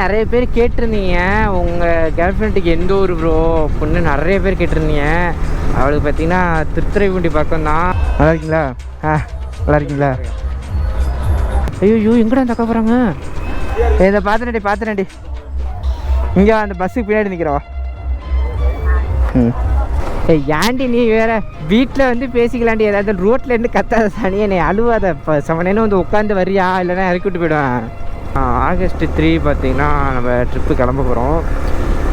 நிறைய பேர் கேட்டிருந்தீங்க உங்கள் கேர்ள் ஃப்ரெண்டுக்கு எந்த ஊர் ப்ரோ அப்படின்னு நிறைய பேர் கேட்டிருந்தீங்க. அவளுக்கு பார்த்தீங்கன்னா திருத்துறைப்பூண்டி பக்கம் தான். நல்லா இருக்கீங்களா? நல்லா இருக்கீங்களா? ஐயோ எங்கடா அந்த அக்கா போகிறாங்க? இதை பார்த்துனடி இங்கே அந்த பஸ்ஸுக்கு பின்னாடி நிற்கிறவா. ஏன்டி நீ வேற வீட்டில் வந்து பேசிக்கலாண்டி, ஏதாவது ரோட்டில் இருந்து கத்தாத சாணியே நீ அழுவாத. இப்போ செவனேன்னு வந்து உட்காந்து வரியா இல்லைன்னா இறக்கி விட்டு போயிடுவேன். ஆகஸ்ட் 3 பார்த்தீங்கன்னா நம்ம ட்ரிப்பு கிளம்ப போகிறோம்.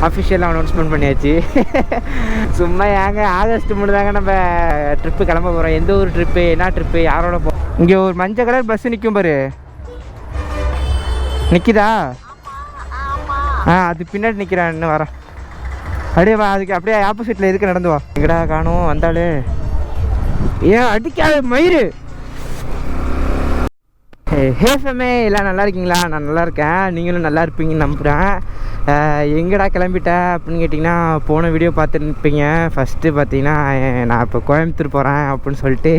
அஃபிஷியலாக அனௌன்ஸ்மெண்ட் பண்ணியாச்சு. சும்மா ஏங்க ஆகஸ்ட் 3 தாங்க நம்ம ட்ரிப்பு கிளம்ப போகிறோம். எந்த ஒரு ட்ரிப்பு, என்ன ட்ரிப்பு, யாரோட போ. இங்கே ஒரு மஞ்சள் கலர் பஸ்ஸு நிற்கும் பாரு, நிற்கிதா? அது பின்னாடி நிற்கிறான்னு வரேன். அப்படியே வா, அதுக்கு அப்படியே ஆப்போசிட்டில் எதுக்கு நடந்து வா. எங்கடா காணும் வந்தாலே. ஏன் அடிக்காத மயிறு. ஹேஃபமே எல்லாம் நல்லா இருக்கீங்களா? நான் நல்லா இருக்கேன், நீங்களும் நல்லா இருப்பீங்கன்னு நம்புகிறேன். எங்கடா கிளம்பிட்டேன் அப்படின்னு கேட்டிங்கன்னா, போன வீடியோ பார்த்துருப்பீங்க. ஃபஸ்ட்டு பார்த்தீங்கன்னா நான் இப்போ கோயம்புத்தூர் போகிறேன் அப்படின்னு சொல்லிட்டு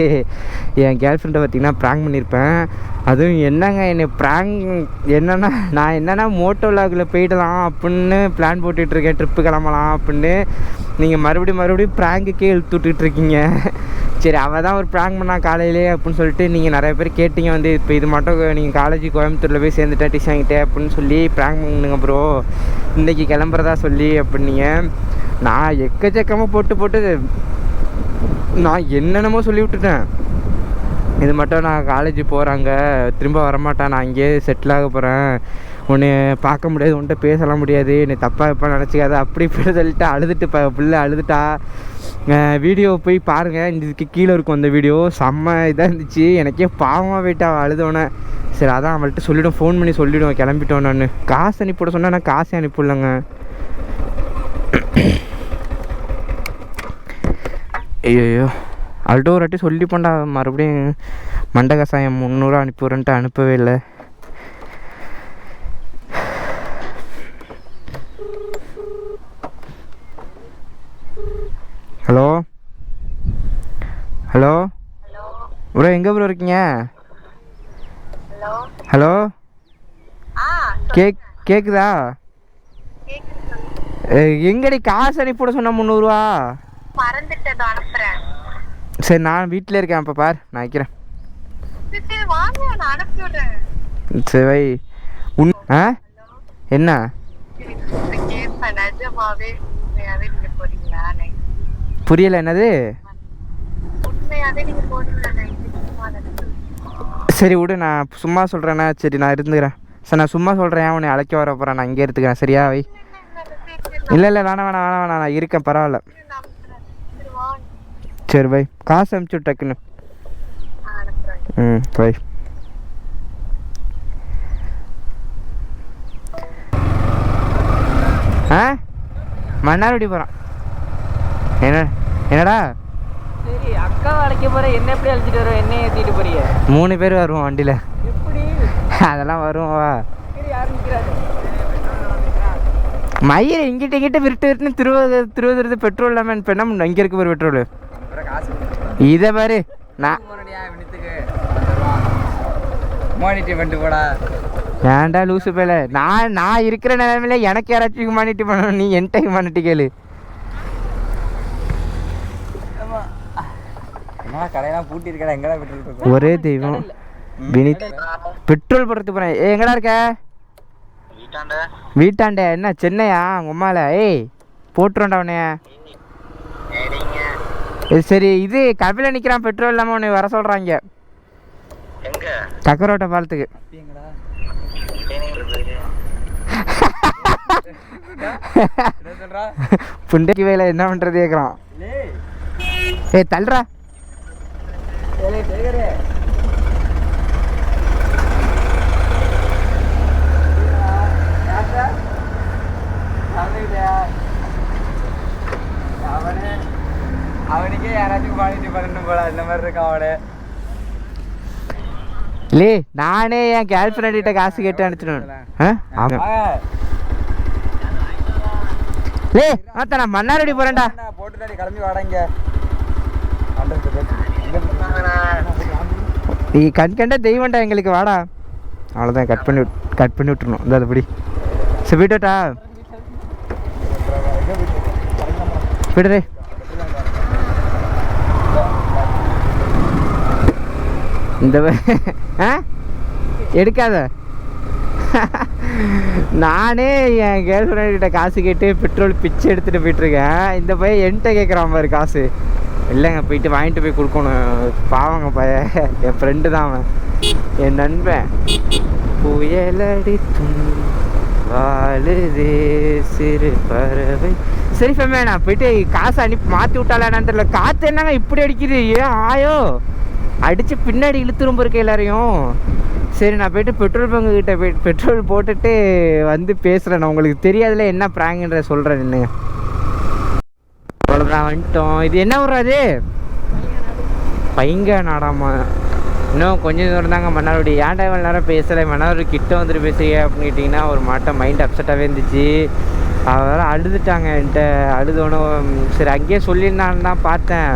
என் கேர்ள் ஃப்ரெண்டை பார்த்தீங்கன்னா ப்ராங்க் பண்ணியிருப்பேன். அதுவும் என்னங்க என்னை ப்ராங்க் என்னென்னா, நான் என்னென்னா மோட்டோ விலாகில் போயிடலாம் அப்படின்னு பிளான் போட்டுட்ருக்கேன், ட்ரிப்பு கிளம்பலாம் அப்படின்னு. நீங்கள் மறுபடியும் ப்ராங்குக்கே இழுத்து விட்டுட்ருக்கீங்க. சரி, அவள் தான் ஒரு ப்ராங்க் பண்ணா காலையிலே அப்படின்னு சொல்லிட்டு நீங்கள் நிறைய பேர் கேட்டிங்க. வந்து இப்போ இது மட்டும் நீங்கள் காலேஜ் கோயம்புத்தூரில் போய் சேர்ந்துட்டேன் டிஷ் வாங்கிட்டேன் அப்படின்னு சொல்லி ப்ராங்க் பண்ணுங்க ப்ரோ, இன்றைக்கி கிளம்புறதா சொல்லி அப்படின்னீங்க. நான் எக்கச்சக்கமாக போட்டு நான் என்னென்னமோ சொல்லி விட்டுட்டேன். இது மட்டும் நான் காலேஜ் போகிறாங்க, திரும்ப வரமாட்டேன், நான் இங்கேயே செட்டில் ஆக போகிறேன், உன்னை பார்க்க முடியாது, உன்கிட்ட பேசலாம் முடியாது, என்னை தப்பாக எப்போ நினச்சிக்காத அப்படி இப்படி சொல்லிட்டு அழுதுட்டு பிள்ளை அழுதுட்டா. வீடியோ போய் பாருங்கள், இதுக்கு கீழே இருக்கும் அந்த வீடியோ. செம்ம இதாக இருந்துச்சு, எனக்கே பாவமாக போயிட்டா அழுதோன்னே. சரி அதான் அவள்கிட்ட சொல்லிவிடும், ஃபோன் பண்ணி சொல்லிவிடுவேன் கிளம்பிட்டோம். நான் காசு அனுப்பிவிட சொன்னால் நான் காசே அனுப்பிவிடலங்க. ஐயோ அவள்கிட்ட ஒரு வாட்டி சொல்லி போண்டா, மறுபடியும் மண்டை கசாயம் 300 அனுப்பிவிட்றேன்ட்டு அனுப்பவே இல்லை. ஹலோ ப்ரோ, எங்கே ப்ரோ இருக்கீங்க? ஹலோ கேக்குதா? எங்கடி காசு அனுப்பிவிட சொன்ன 300 ரூபா? சரி நான் வீட்டில் இருக்கேன், அப்போ பார் நான் வைக்கிறேன். சரி வை. என்ன புரியல? என்னது? சரி விடு, நான் சும்மா சொல்கிறேண்ணா. சரி நான் இருந்துக்கிறேன். சரி நான் சும்மா சொல்கிறேன், உன்னை அழைக்க வர போகிறேன், நான் இங்கே எடுத்துக்கிறேன். சரியா வை. இல்லை வேணாம் நான் இருக்கேன், பரவாயில்ல. சரி வை, காசு அனுப்பிச்சு டக்குன்னு. வை. மன்னார்குடி போகிறான். என்னடா? சரி அக்கா அழைக்க போகிற, என்ன எப்படி அழைச்சிட்டு வரோம்? என்ன ஏற்றிட்டு போறிய? 3 பேர் வருவோம் வண்டியில். எப்படி? அதெல்லாம் வருவோம் வா. மயிரை இங்கிட்ட விட்டுன்னு திருவதுறது பெட்ரோல் இல்லாமல் இப்போ என்ன பண்ண? இங்கே இருக்க ஒரு பெட்ரோல் இதை பாரு. நான் ஏன்டா லூசு பேல, நான் இருக்கிற நிலைமையில எனக்கு யாராச்சும் ஹியூமானிட்டி பண்ணணும், நீ என்கிட்ட ஹியூமானிட்டி கேளு. ஒரே தெய்வம் வினித். பெட்ரோல் போடுறதுக்கு போறேன். எங்கடா இருக்க? வீட்டாண்ட. என்ன சென்னையா உங்க அம்மால? ஏய் போட்டுருண்டா உன்னைய. சரி இது கபில நிக்கிறான், பெட்ரோல் இல்லாம உன்னை வர சொல்றாங்க கக்கரோட்டை பாலத்துக்கு. புண்டைக்கு வேலை என்ன பண்றது கேக்குறான். ஏய் தள்ளுறா. அவனுக்கே யாராச்சும் குவாலிட்டி பண்ணணும் போல, அந்த மாதிரி இருக்கான் அவனே. லே நானே என் கேர்ள் ஃப்ரெண்ட் கிட்ட காசு கேட்டு அனுப்பிச்சிடுவேன். லே ஆத்தா நான் மன்னார்குடி போறேன்டா. போட்டுட்டாடி கிளம்பி வாடங்க. நீ கண்ட தெய்வம்டா எங்களுக்கு, வாடா. அவ்வளோதான், கட் பண்ணி விட்டுருணும். இந்த அதுபடி சரி போய்ட்டா போய்டுறே. இந்த எடுக்காத. நானே என் கேர்ள் ஃப்ரெண்ட்கிட்ட காசு கேட்டு பெட்ரோல் பிச்சு எடுத்துகிட்டு போயிட்டுருக்கேன். இந்த பையன் என்கிட்ட கேட்குறான் பாரு காசு. இல்லைங்க போயிட்டு வாங்கிட்டு போய் கொடுக்கணும். பாவங்க பையன், என் ஃப்ரெண்டு தான் அவன், என் நண்பன். புயலடித்தும் வாழுதே சிறு பறவை. சரி ஃபேமே, நான் போயிட்டு காசு அனுப்பி மாற்றி விட்டாலான்னு தெரியல. காற்று என்னங்க இப்படி அடிக்குது? ஏன் ஆயோ அடித்து பின்னாடி இழுத்துரும் இருக்க எல்லாரையும். சரி நான் போய்ட்டு பெட்ரோல் பங்கு கிட்டே போய்ட்டு பெட்ரோல் போட்டுட்டு வந்து பேசுகிறேன். நான் உங்களுக்கு தெரியாதுல என்ன ப்ராங்குன்ற சொல்கிறேன். நின்னுங்க, அவ்வளோதான் வந்துட்டோம். இது என்ன ஊராது? பைங்க நாடாமா. இன்னும் கொஞ்சம் தூரம் தாங்க மன்னார்குடி. ஏன்டா இவ்வளோ நேரம் பேசலை, மன்னார்குடி கிட்ட வந்துட்டு பேசுறியா அப்படின்னு கேட்டிங்கன்னா ஒரு மாட்டம் மைண்ட் அப்செட்டாகவே இருந்துச்சு. அதெல்லாம் அழுதுட்டாங்க என்கிட்ட. அழுதோனும் சரி அங்கேயே சொல்லியிருந்தான்னு தான் பார்த்தேன்.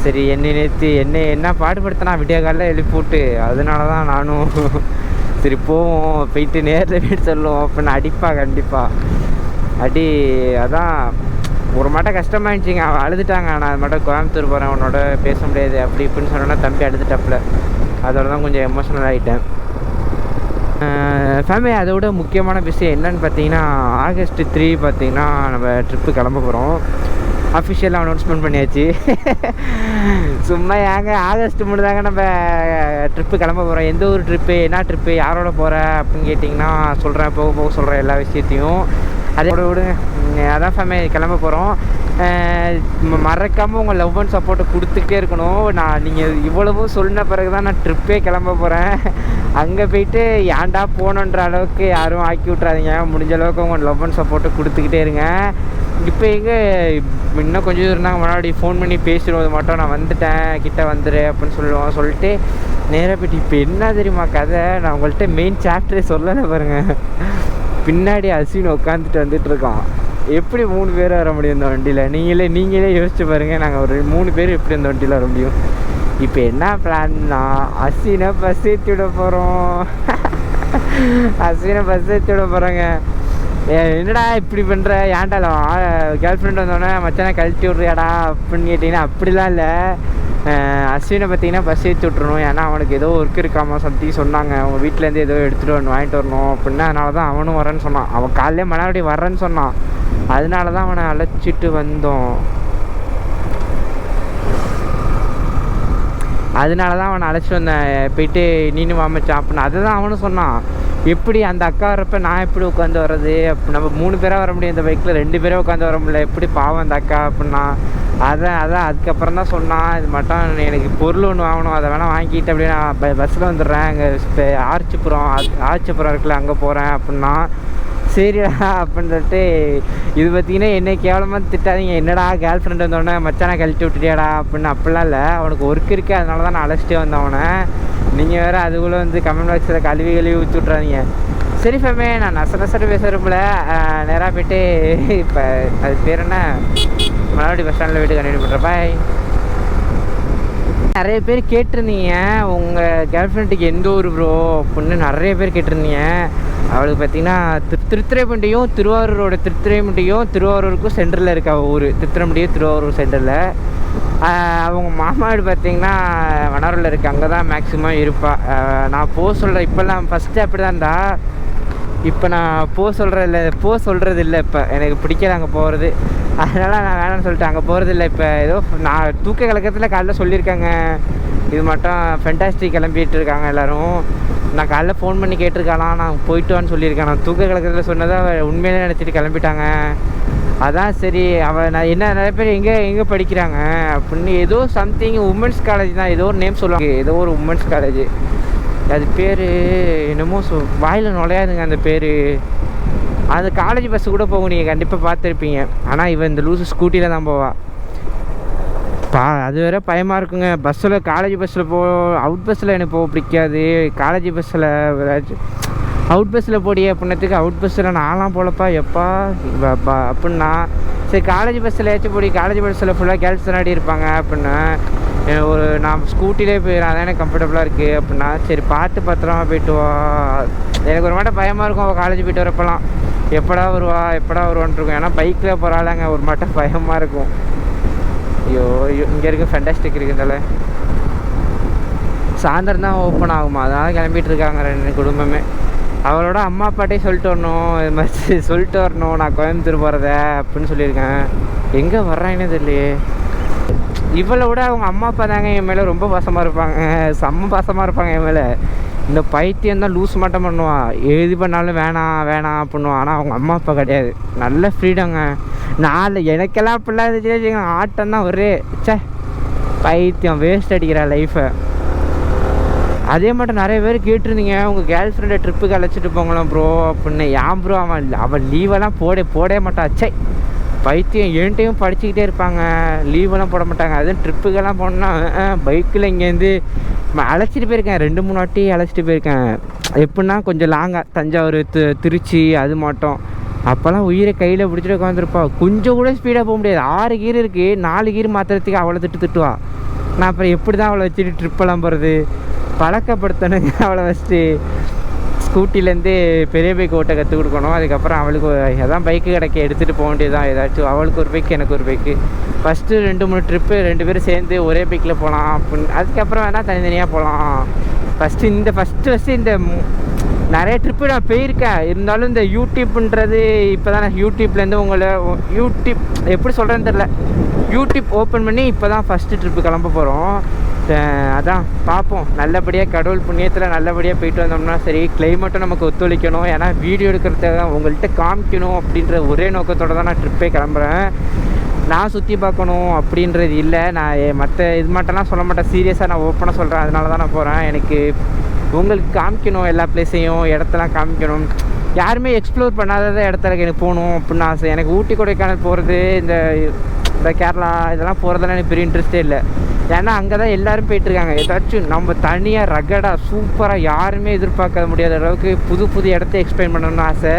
சரி என்ன பாடுபடுத்தினா விடிய காலையில் எழுப்பி விட்டு, அதனால தான் நானும் சரி போவோம் போயிட்டு நேரில் போய்ட்டு சொல்லுவோம் அப்படின்னு. அடிப்பா கண்டிப்பாக அடி. அதான் ஒரு மாட்டம் கஷ்டமாயிடுச்சிங்க. அவன் அழுதுட்டாங்க. நான் அது மட்டும் கோயம்புத்தூர் போகிறேன், உன்னோட பேச முடியாது அப்படி இப்படின்னு சொன்னோன்னா தம்பி அழுதுட்டாப்புல. அதோட தான் கொஞ்சம் எமோஷனல் ஆகிட்டேன். ஃபேமிலி அதோட முக்கியமான விஷயம் என்னன்னு பார்த்தீங்கன்னா, ஆகஸ்ட் 3 பார்த்தீங்கன்னா நம்ம ட்ரிப்பு கிளம்ப போகிறோம். அஃபிஷியலாக அனௌன்ஸ்மெண்ட் பண்ணியாச்சு. சும்மா ஏங்க ஆகஸ்ட் முடிதாங்க நம்ம ட்ரிப்பு கிளம்ப போகிறோம். எந்த ஒரு ட்ரிப்பு, என்ன ட்ரிப்பு, யாரோட போகிற அப்படின்னு கேட்டிங்கன்னா சொல்கிறேன், போக சொல்கிறேன் எல்லா விஷயத்தையும். அதோட விடுங்க. அதான் ஃபேமிலி கிளம்ப போகிறோம். மறக்காமல் உங்கள் லவ் அண்ட் சப்போர்ட்டை கொடுத்துக்கிட்டே இருக்கணும். நீங்கள் இவ்வளவும் சொன்ன பிறகு தான் நான் ட்ரிப்பே கிளம்ப போகிறேன். அங்கே போயிட்டு ஏன்டா போகணுன்ற அளவுக்கு யாரும் ஆக்கி விட்றாதீங்க. முடிஞ்ச அளவுக்கு உங்கள் லவ் அண்ட் சப்போர்ட்டை கொடுத்துக்கிட்டே இருங்க. இப்போ எங்கே இன்னும் கொஞ்சம் தூரம் இருந்தாங்க, முன்னாடி ஃபோன் பண்ணி பேசிடுவது மட்டும் நான் வந்துட்டேன் கிட்டே வந்துடு அப்படின்னு சொல்லிட்டு நேராக போய்ட்டு இப்போ என்ன தெரியுமா கதை, நான் உங்கள்கிட்ட மெயின் சாப்டரே சொல்லலை பாருங்கள். பின்னாடி அஸ்வின் உட்காந்துட்டு வந்துட்டுருக்கான். எப்படி 3 பேர் வர முடியும் இந்த வண்டியில்? நீங்களே யோசிச்சு பாருங்கள். நாங்கள் ஒரு 3 பேர் எப்படி இந்த வண்டியில் வர முடியும்? இப்போ என்ன பிளான்னா, அஸ்வினை பஸ் ஏற்றி விட போகிறோம். அஸ்வினை பஸ் ஏற்றி விட போகிறோங்க. என்னடா இப்படி பண்ணுற, ஏன்டாலும் கேர்ள் ஃப்ரெண்ட் வந்தோடனே மச்சானை கழட்டி விட்றியாடா அப்படின்னு கேட்டிங்கன்னா அப்படிலாம் இல்லை. அஸ்வினை பார்த்தீங்கன்னா பஸ் ஏற்றி விட்றணும். ஏன்னா அவனுக்கு ஏதோ ஒர்க் இருக்காமா சம்திங் சொன்னாங்க. அவங்க வீட்டிலேருந்து ஏதோ எடுத்துகிட்டு வாங்கிட்டு வரணும் அப்படின்னா, அதனால தான் அவனும் வரேன்னு சொன்னான். அவன் காலையிலே மறுபடி வரேன்னு சொன்னான். அதனால தான் அவனை அழைச்சிட்டு வந்தோம். அதனால தான் அவனை அழைச்சிட்டு வந்தேன். போயிட்டு நீனும் வாமச்சான் அப்படின்னு அதை தான் அவனும் சொன்னான். எப்படி அந்த அக்கா வரப்போ நான் எப்படி உட்காந்து வர்றது? நம்ம 3 பேராக வர முடியும் இந்த பைக்கில், 2 பேரே உட்காந்து வர முடியல, எப்படி பாவம் அந்த அக்கா அப்படின்னா. அதான் அதுக்கப்புறம் தான் சொன்னான், இது மட்டும் எனக்கு பொருள் ஒன்று வாங்கணும், அதை வேணால் வாங்கிட்டு அப்படியே நான் பஸ்ஸில் வந்துடுறேன். அங்கே ஆர்ச்சிபுரம் இருக்குல்ல, அங்கே போகிறேன் அப்படின்னா. சரிடா அப்படின்னு சொல்லிட்டு இது பார்த்தீங்கன்னா என்னை கேவலமாக திட்டாதீங்க. என்னடா கேர்ள் ஃப்ரெண்ட் வந்தோடனே மச்சானை கழட்டி விட்டுட்டியாடா அப்படின்னு. அப்படிலாம் இல்லை, அவனுக்கு ஒர்க் இருக்குது, அதனால தான் நான் அழைச்சிட்டே வந்தேன் அவனை. நீங்கள் வேறு அதுக்குள்ளே வந்து கமெண்ட் பாக்ஸில் கழுவி ஊற்றி விட்றாதீங்க. சரி ஃபேமே, நான் நசரு பேசுகிறப்பல நேராக போய்ட்டு இப்போ அது பேர் என்ன, மறுபடியும் பஸ் ஸ்டாண்டில் போய்ட்டு கண்டினியூ பண்ணுறேன். பாய். நிறைய பேர் கேட்டிருந்தீங்க உங்கள் கேர்ள் ஃப்ரெண்டுக்கு எந்த ஊர் ப்ரோ அப்படின்னு நிறைய பேர் கேட்டிருந்தீங்க. அவளுக்கு பார்த்தீங்கன்னா திருத்துறைப்பூண்டியும் திருவாரூருக்கும் சென்டரில் இருக்கா ஊர். திருத்துறைப்பூண்டியும் திருவாரூர் சென்டரில். அவங்க மாமா வீடு பார்த்தீங்கன்னா வனாரூரில் இருக்குது. அங்கே தான் மேக்ஸிமம் இருப்பாள். நான் போக சொல்கிறேன் இப்போல்லாம். ஃபஸ்ட்டு அப்படி தான் இருந்தா, இப்போ நான் போக சொல்கிறது இல்லை. இப்போ எனக்கு பிடிக்கல அங்கே போகிறது, அதனால் நான் வேணான்னு சொல்லிட்டு அங்கே போகிறது இல்லை. இப்போ ஏதோ நான் தூக்க கலக்கத்தில் காலைல சொல்லியிருக்காங்க, இது மட்டும் ஃபென்டாஸ்டிக் கிளம்பிட்டு இருக்காங்க எல்லோரும். நான் காலைல ஃபோன் பண்ணி கேட்டிருக்கலாம், நான் போயிட்டு வான்னு சொல்லியிருக்கேன். நான் தூக்க கலக்கத்தில் சொன்னதை உண்மையிலே நினச்சிட்டு கிளம்பிட்டாங்க. அதான் சரி நான் என்ன நிறைய பேர் எங்கே படிக்கிறாங்க அப்படின்னு, ஏதோ சம்திங் உமன்ஸ் காலேஜ் தான், ஏதோ ஒரு நேம் சொல்லுவாங்க, ஏதோ ஒரு உமன்ஸ் காலேஜ். அது பேர் என்னமோ வாயில் நுழையாதுங்க அந்த பேர். அந்த காலேஜ் பஸ்ஸு கூட போகும், நீங்கள் கண்டிப்பாக பார்த்துருப்பீங்க. ஆனால் இவன் இந்த லூஸு ஸ்கூட்டியில் தான் போவாள். அது வேற பயமாக இருக்குங்க. பஸ்ஸில் காலேஜ் பஸ்ஸில் அவுட் பஸ்ஸில் எனக்கு போக பிடிக்காது. காலேஜ் பஸ்ஸில் அவுட் பஸ்ஸில் போடியே அப்படின்னதுக்கு அவுட் பஸ்ஸில் நான்லாம் போகலப்பா எப்பா அப்படின்னா. சரி காலேஜ் பஸ்ஸில் ஏதாச்சும் போடி, காலேஜ் பஸ்ஸில் ஃபுல்லாக கேர்ள்ஸ் தானடி இருப்பாங்க அப்படின்னா. நான் ஸ்கூட்டிலே போயிடுறேன், அதான் எனக்கு கம்ஃபர்டபுளாக இருக்குது அப்படின்னா. சரி பார்த்து பத்திரமா போயிட்டு வா. எனக்கு ஒரு மாட்டம் பயமாக இருக்கும் அவள் காலேஜ் போய்ட்டு வரப்பெல்லாம். எப்படா வருவான்னு இருக்கும். ஏன்னா பைக்கில் போகிறாளாங்க ஒரு மட்டும் பயமாக இருக்கும். ஐயோ இங்கே இருக்க ஃபேண்டாஸ்டிக் இருக்குதால சாயந்தரம் தான் ஓப்பன் ஆகுமா, அதனால் கிளம்பிட்டு இருக்காங்க 2 குடும்பமே. அவளோட அம்மா அப்பாட்டே சொல்லிட்டு வரணும், இது மாதிரி சொல்லிட்டு வரணும் நான் கோயம்புத்தூர் போகிறத அப்படின்னு சொல்லியிருக்கேன். எங்கே வர்றாங்கன்னே தெரியலையே. இவளை விட அவங்க அம்மா அப்பா தாங்க என் மேலே ரொம்ப பாசமாக இருப்பாங்க, செம்ம பாசமாக இருப்பாங்க என் மேலே. இந்த பைத்தியம் தான் லூஸ் மட்டும் பண்ணுவான், எது பண்ணாலும் வேணாம் பண்ணுவான். ஆனால் அவங்க அம்மா அப்பா கிடையாது, நல்ல ஃப்ரீடங்க. எனக்கெல்லாம் அப்படிலாம் இருந்துச்சு, ஆட்டம் தான் ஒரே பைத்தியம் வேஸ்ட் அடிக்கிறா லைஃப்பை. அதே மட்டும் நிறைய பேர் கேட்டிருந்தீங்க உங்கள் கேர்ள் ஃப்ரெண்டை ட்ரிப்புக்கு அழைச்சிட்டு போங்களாம் ப்ரோ அப்படின்னு. ஏன் ப்ரோ அவன் லீவெல்லாம் போடவே மாட்டான். பைத்தியம் என்கிட்டையும் படிச்சுக்கிட்டே இருப்பாங்க, லீவெல்லாம் போட மாட்டாங்க. அதுவும் ட்ரிப்புக்கெல்லாம் போனால் பைக்கில் இங்கேருந்து அழைச்சிட்டு போயிருக்கேன், 2-3 வாட்டி அழைச்சிட்டு போயிருக்கேன். எப்படின்னா கொஞ்சம் லாங்காக தஞ்சாவூர் திருச்சி அது மட்டும். அப்போல்லாம் உயிரை கையில் பிடிச்சிட்டு உட்காந்துருப்பா, கொஞ்சம் கூட ஸ்பீடாக போக முடியாது. 6 கீர் இருக்குது, 4 கீர் மாற்றுறதுக்கு அவ்வளோ திட்டுவா. நான் அப்புறம் எப்படி தான் அவளை வச்சுட்டு ட்ரிப்பெல்லாம் போகிறது, பழக்கப்படுத்தணுங்க அவளை வச்சுட்டு. ஸ்கூட்டிலேருந்து பெரிய பைக் ஓட்ட கற்றுக் கொடுக்கணும். அதுக்கப்புறம் அவளுக்கு எதாவது பைக்கு கிடைக்க எடுத்துகிட்டு போக வேண்டியதான். ஏதாச்சும் அவளுக்கு ஒரு பைக்கு எனக்கு ஒரு பைக்கு. ஃபஸ்ட்டு 2-3 ட்ரிப்பு 2 பேரும் சேர்ந்து ஒரே பைக்கில் போகலாம் அப்படின்னு. அதுக்கப்புறம் வேணால் தனித்தனியாக போகலாம். ஃபஸ்ட்டு இந்த நிறைய ட்ரிப்பு நான் போயிருக்கேன். இருந்தாலும் இந்த யூடியூப்ன்றது இப்போ தான் நான் யூடியூப்லேருந்து யூடியூப் எப்படி சொல்கிறேன்னு தெரில, யூடியூப் ஓப்பன் பண்ணி இப்போ தான் ஃபஸ்ட்டு ட்ரிப்பு கிளம்ப போகிறோம். அதான் பார்ப்போம், நல்லபடியாக கடவுள் புண்ணியத்தில் நல்லபடியாக போயிட்டு வந்தோம்னா சரி. கிளைமேட்டும் நமக்கு ஒத்துழைக்கணும், ஏன்னா வீடியோ எடுக்கிறத தான் உங்கள்கிட்ட காமிக்கணும் அப்படின்ற ஒரே நோக்கத்தோடு தான் நான் ட்ரிப்பே கிளம்புறேன். நான் சுற்றி பார்க்கணும் அப்படின்றது இல்லை, நான் மற்ற இது மட்டும்லாம் சொல்ல மாட்டேன், சீரியஸாக நான் ஓப்பனாக சொல்கிறேன். அதனால தான் நான் போகிறேன். எனக்கு உங்களுக்கு காமிக்கணும், எல்லா பிளேஸையும் இடத்தெல்லாம் காமிக்கணும். யாருமே எக்ஸ்ப்ளோர் பண்ணாத இடத்துல எனக்கு போகணும் அப்படின்னு ஆசை. எனக்கு ஊட்டி கொடைக்கானல் போகிறது, இந்த கேரளா இதெல்லாம் போகிறதெல்லாம் எனக்கு பெரிய இன்ட்ரெஸ்ட்டே இல்லை. ஏன்னா அங்கே தான் எல்லோரும் போயிட்டுருக்காங்க. ஏதாச்சும் நம்ம தனியாக ரகடாக சூப்பராக யாருமே எதிர்பார்க்க முடியாத அளவுக்கு புது இடத்த எக்ஸ்பிளைன் பண்ணணும்னு ஆசை.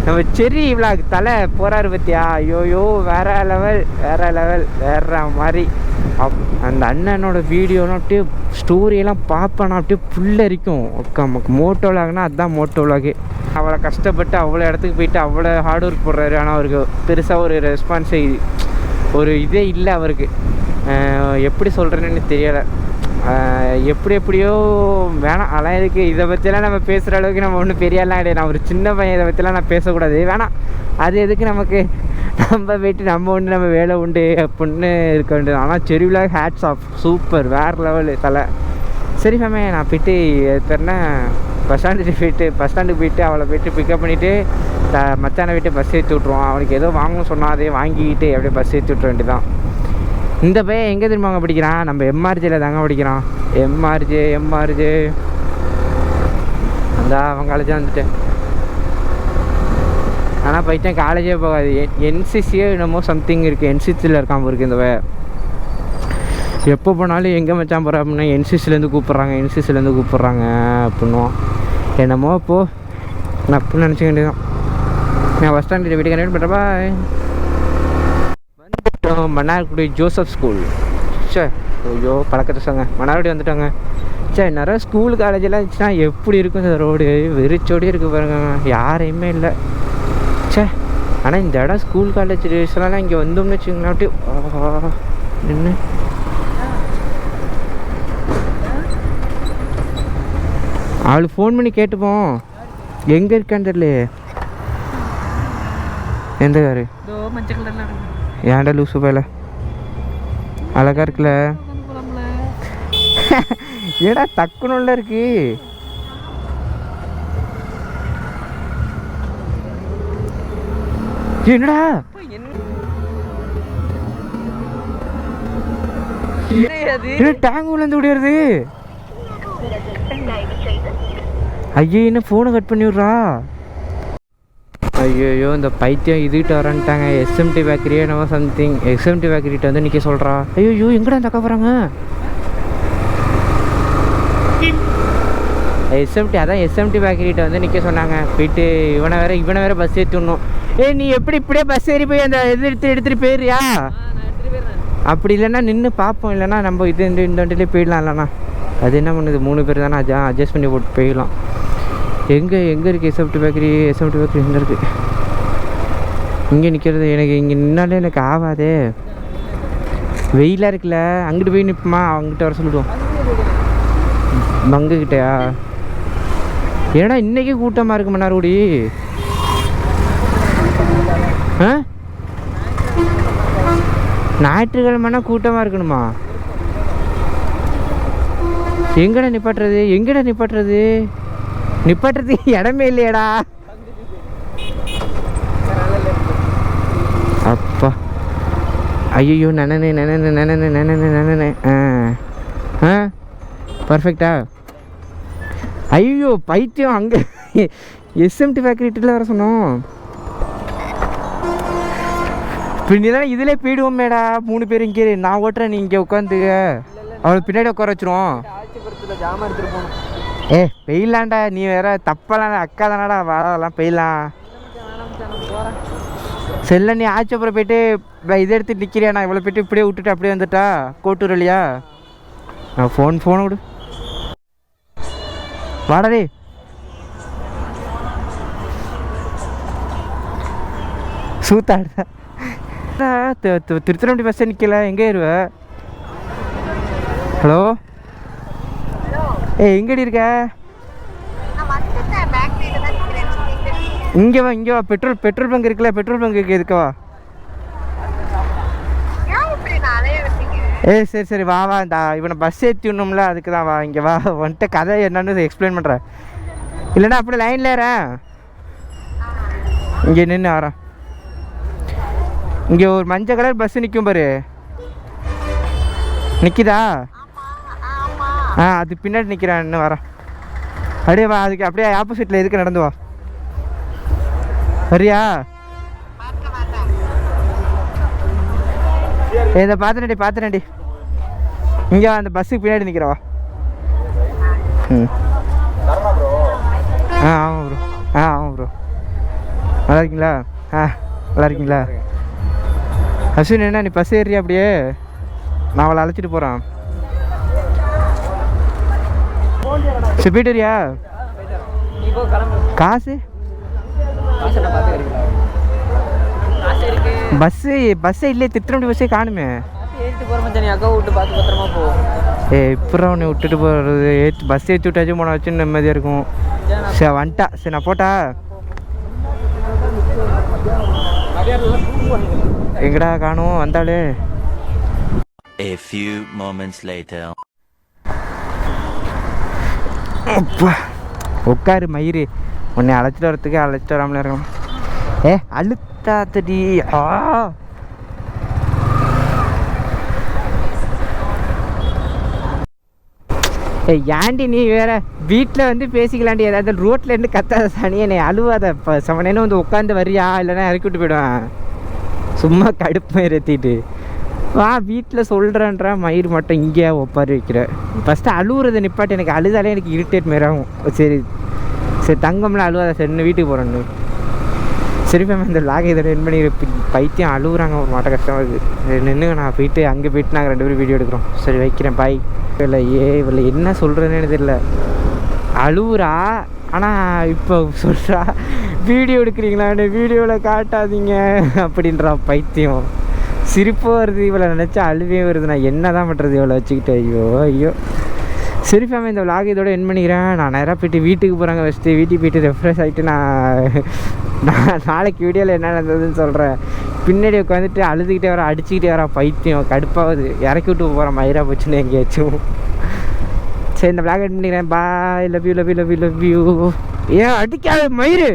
நம்ம செரி விளாக் தலை போகிறாரு பற்றியா, ஐயோயோ வேறு லெவல் வேற மாதிரி. அந்த அண்ணனோட வீடியோலாம் அப்படியே ஸ்டோரியெல்லாம் பார்ப்பேன், அப்படியே புல்லரிக்கும். நமக்கு மோட்டோ விளாக்னா அதுதான் மோட்டோ விளாகு. அவ்வளோ கஷ்டப்பட்டு அவ்வளோ இடத்துக்கு போயிட்டு அவ்வளோ ஹார்ட் ஒர்க் போடுறாரு. ஆனால் அவருக்கு பெருசாக ஒரு ரெஸ்பான்ஸே ஒரு இதே இல்லை அவருக்கு. எப்படி சொல்கிறேன்னு தெரியலை. எப்படியோ வேணாம், அதெல்லாம் இருக்குது. இதை பற்றிலாம் நம்ம பேசுகிற அளவுக்கு நம்ம ஒன்றும் பெரியாலாம் கிடையாது. நான் ஒரு சின்ன பையன், இதை பற்றிலாம் நான் பேசக்கூடாது, வேணாம். அது எதுக்கு நமக்கு, நம்ம போய்ட்டு நம்ம வேலை உண்டு அப்படின்னு இருக்க வேண்டியது. ஆனால் செரிவில் ஹேட்ஸ் ஆஃப், சூப்பர், வேறு லெவலு தலை. சரி ஃபேமே, நான் போய்ட்டு தெரினா பஸ் ஸ்டாண்டுக்கு போயிட்டு அவளை போய்ட்டு பிக்கப் பண்ணிவிட்டு மச்சானை போய்ட்டு பஸ் ஏற்றி விட்ருவோம். அவனுக்கு ஏதோ வாங்கணும்னு சொன்னால் அதே வாங்கிக்கிட்டு அப்படியே பஸ் ஏற்றி விட்ற வேண்டியதான். இந்த பையன் எங்கே திரும்ப அங்கே படிக்கிறான், நம்ம எம்ஆர்ஜியில் தாங்க படிக்கிறான். எம்ஆர்ஜே அந்த அவன் காலேஜாக வந்துட்டேன். ஆனால் பையன் காலேஜே போகாது, என்சிசியே என்னமோ சம்திங் இருக்குது, என்சிசியில் இருக்கான் இருக்குது இந்த பையன். எப்போ போனாலும் எங்கே மச்சான் போகிற அப்படின்னா என்சிசிலேருந்து கூப்பிட்றாங்க அப்படின்னுவோம். என்னமோ இப்போது நான் அப்படின்னு நினச்சிக்க வேண்டியதான். நான் பஸ் ஸ்டாண்ட் வீட்டுக்கு கனெக்ட் பண்ணுறேன். பாய். வந்துட்டோம் மன்னார்குடி ஜோசப் ஸ்கூல். ஐயோ பழக்கத்தை சொங்க, மன்னார்குடி வந்துட்டோங்க. நிறைய ஸ்கூல் காலேஜெல்லாம் இருந்துச்சுன்னா எப்படி இருக்கும் இந்த ரோடு, வெறிச்சோடி இருக்குது பாருங்க, யாரையுமே இல்லை. ஆனால் இந்த இடம் ஸ்கூல் காலேஜ் டேஸ்லாம் இங்கே வந்தோம்னு வச்சுங்களேன், அப்படியே நின்று அவளுக்கு ஃபோன் பண்ணி கேட்டுப்போம் எங்கே இருக்கான்னு தெரியலையே. எந்த காரு? ஏன்டா லூசு போயில, அழகா இருக்குல்ல. ஏடா டக்குனுள்ள இருக்கு. என்னடா டேங்க் உள்ள இருந்து ஓடிடுது. ஐயோ என்ன ஃபோனை கட் பண்ணி விட்றா. ஐயோ இந்த பைத்தியம் இதுகிட்ட வரன்ட்டாங்க. எஸ்எம்டி பேக்கரியே நம்ம சம்திங் எஸ்எம்டி பேக்கரிகிட்ட வந்து நிற்க சொல்கிறா. ஐயோ எங்கடா இந்த அக்கா போகிறாங்க? எஸ்எம்டி பேக்கரிகிட்ட வந்து நிற்க சொன்னாங்க. போயிட்டு இவனை வேற பஸ் ஏற்றி விடணும். நீ எப்படி இப்படியே பஸ் ஏறி போய் அந்த எடுத்துகிட்டு போயிடுறியா? அப்படி இல்லைன்னா நின்று பார்ப்போம், இல்லைன்னா நம்ம இந்த வண்டியிலே போயிடலாம். இல்லைண்ணா அது என்ன பண்ணுது, 3 பேர் தானே, அட்ஜஸ்ட் பண்ணி போட்டு போயிடலாம். எங்கே இருக்குது எஸ்எம்டி பேக்கரி? எங்கே இருக்குது? இங்கே நிற்கிறது எனக்கு இங்கே நின்னாலே எனக்கு ஆகாதே, வெயிலாக இருக்குல்ல. அங்கிட்டு போய் நிற்போமா, அவங்ககிட்ட வர சொல்லிடுவோம். பங்குக்கிட்டயா? ஏன்னா இன்றைக்கி கூட்டமாக இருக்கு மன்னார்குடி. ஆ, ஞாயிற்றுக்கிழமைனா கூட்டமாக இருக்கணுமா? எங்கடா நிப்பாட்டுறது, எங்கடா நிப்பாட்டுறது, நிப்பாட்டுறதுக்கு இடமே இல்லையடா. அப்பா ஐயோ, நனனே நனனே நனனே நனனே நனனே. ஆ ஆ பர்ஃபெக்டா. ஐயோ பைத்தியம், அங்கே எஸ்எம்டி ஃபேக்ட்ரிட்டில் வர சொன்னோம். பின்னாடி இதிலே போயிடுவோமேடா 3 பேர். இங்கே நான் ஓட்டுறேன், நீ இங்கே உட்காந்துக்க. அவளை பின்னாடி உட்கார வச்சுருவோம். ஏ பெய்யலான்டா, நீ வேற தப்பலாம், அக்கா தானடா, வரலாம் பெய்யலாம். செல்ல நீ ஆச்சப்புறம் போயிட்டு இதை எடுத்து நிற்கிறியா? நான் இவ்வளோ போயிட்டு இப்படியே விட்டுட்டு அப்படியே வந்துட்டா கோட்டூர் இல்லையா? நான் ஃபோனை விடு, வாடா. சூத்தாடா, திருத்தணி பஸ்ஸே நிற்கல, எங்கே ஏறுவ? ஹலோ, எங்கடி இருக்க? இங்கே வா, இங்கே வா. பெட்ரோல் பங்க் இருக்குல்ல, பெட்ரோல் பங்க்கு எதுக்கவா? சரி சரி வா வா. இந்த இவனை பஸ் ஏற்றி விடணும்ல, அதுக்கு தான் வா. இங்கே வா, வந்துட்டு கதை என்னன்னு எக்ஸ்பிளைன் பண்ணுறேன். இல்லைன்னா அப்படியே லைனில் ஏறேன், இங்கே நின்று வரேன். இங்கே ஒரு மஞ்சள் கலர் பஸ்ஸு நிற்கும் பாரு, நிற்கிதா? அது பின்னாடி நிற்கிறேன், இன்னும் வரேன். அப்படியே வா, அதுக்கு அப்படியே ஆப்போசிட்டில் எதுக்கு நடந்து வா. வரியா? இதை பார்த்துனேன்டி. இங்கே அந்த பஸ்ஸுக்கு பின்னாடி நிற்கிறவா. ஆமாம் ப்ரோ. ஆமாம் ப்ரோ. நல்லா இருக்கீங்களா? நல்லா இருக்கீங்களா? அஸ்வின், என்ன நீ பஸ் ஏறியா? அப்படியே நான் அவளை அழைச்சிட்டு போகிறேன். சரி போயிட்டு வரியா? காசு பஸ்ஸே இல்லையே, திருத்தணி பஸ்ஸே காணுமே. இப்போ உன்னை விட்டுட்டு போகிறது, பஸ் ஏற்றி விட்டாச்சும் போன வச்சு நிம்மதியாக இருக்கும். சரி வந்துட்டா, சரி நான் போட்டா. எங்கடா காணும் வந்தாலே. A few moments later. அப்பா உட்காரு மயிறு, உன்னை அழைச்சிட்டு வராமலே இருக்கணும். அழுத்தாத்தடி. ஏன்டி நீ வேற வீட்டில் வந்து பேசிக்கலாண்டி, ஏதாவது ரோட்டில் இருந்து கத்தாத சனியை நீ அழுவாத. இப்போ சமனேன்னு வந்து உட்காந்து வரியா, இல்லைன்னா இறக்கி விட்டு போயிடுவேன். சும்மா கடுப்பு ஏற்றிட்டு வா. வீட்டில் சொல்கிறேன்ற மயிர் மட்டும் இங்கேயா ஒப்பாரி வைக்கிற. ஃபஸ்ட்டு அழுவுறதை நிப்பாட்டி, எனக்கு அழுதாலே எனக்கு இரிட்டேட் மாரி ஆகும். சரி தங்கம்லாம் அழுவாத, சரின்னு வீட்டுக்கு போகிறேன்னு. சரி மேம், இந்த லாக் இதை ரெண்டு பண்ணி பைத்தியம் அழுகுறாங்க, ஒரு மாட்ட கஷ்டமாக இருக்குது. நின்று நான் போயிட்டு அங்கே போயிட்டு நாங்கள் 2 பேரும் வீடியோ எடுக்கிறோம். சரி வைக்கிறேன், பாய். இல்லை இவளை என்ன சொல்கிறேன்னு தெரியல. அழுவுறா, ஆனால் இப்போ சொல்கிறா வீடியோ எடுக்கிறீங்களான்னு, வீடியோவில் காட்டாதீங்க அப்படின்றா பைத்தியம். சிரிப்பாக வருது, இவளை நினச்சா அழுவே வருது. நான் என்ன தான் பண்ணுறது இவளை வச்சுக்கிட்டு? ஐயோ. சரி ஃபேமிலி, இந்த விலாக் இதோட என் பண்ணிக்கிறேன். நான் நேராக போய்ட்டு வீட்டுக்கு போகிறாங்க. ஃபஸ்ட்டு வீட்டுக்கு போய்ட்டு ரெஃப்ரெஷ் ஆகிட்டு நான் நாளைக்கு வீடியோவில் என்ன நடந்ததுன்னு சொல்கிறேன். பின்னாடி உட்காந்துட்டு அழுதுகிட்டே வர, அடிச்சுக்கிட்டே வர பைத்தியம், கடுப்பாகுது. இறக்கி விட்டு போகிறேன் மயிரா போச்சுன்னு எங்கேயாச்சும். சரி இந்த விலாக் என் பண்ணிக்கிறேன். பாய், லவ் யூ. ஏன் அடிக்காத மயிறு?